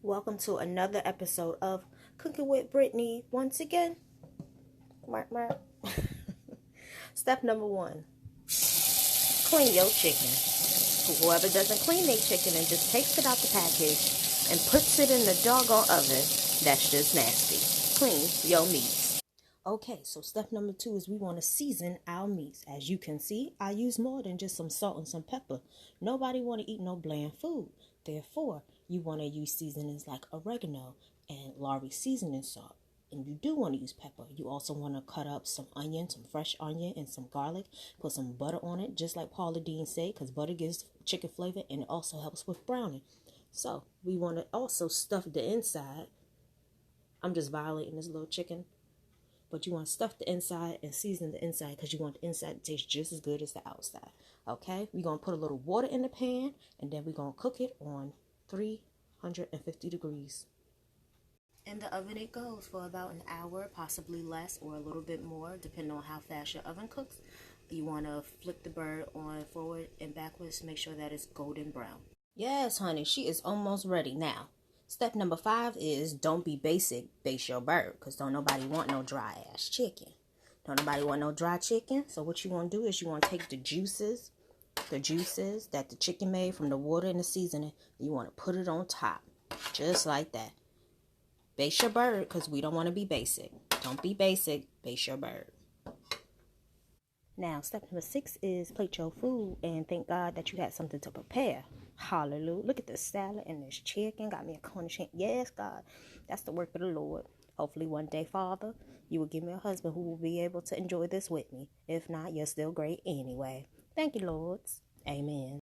Welcome to another episode of Cooking with Brittney. Once again, step number 1, clean your chicken. Whoever doesn't clean their chicken and just takes it out the package and puts it in the doggone oven, that's just nasty. Clean your meats. Okay, so step number 2 is we want to season our meats. As you can see, I use more than just some salt and some pepper. Nobody want to eat no bland food. Therefore, you want to use seasonings like oregano and Lorry seasoning salt. And you do want to use pepper. You also want to cut up some onion, some fresh onion, and some garlic. Put some butter on it, just like Paula Dean said, because butter gives chicken flavor and it also helps with browning. So, we want to also stuff the inside. I'm just violating this little chicken. But you want to stuff the inside and season the inside because you want the inside to taste just as good as the outside. Okay, we're going to put a little water in the pan and then we're going to cook it on 350 degrees. In the oven it goes for about an hour, possibly less or a little bit more, depending on how fast your oven cooks. You want to flip the bird on forward and backwards to make sure that it's golden brown. Yes, honey, she is almost ready now. Step number 5 is don't be basic, base your bird, because don't nobody want no dry ass chicken. Don't nobody want no dry chicken. So what you want to do is you want to take the juices that the chicken made from the water and the seasoning, you want to put it on top, just like that. Base your bird, because we don't want to be basic. Don't be basic, base your bird. Now, step number 6 is plate your food and thank God that you had something to prepare. Hallelujah. Look at this salad and this chicken. Got me a cornish hen. Yes, God. That's the work of the Lord. Hopefully one day, Father, you will give me a husband who will be able to enjoy this with me. If not, you're still great anyway. Thank you, Lords. Amen.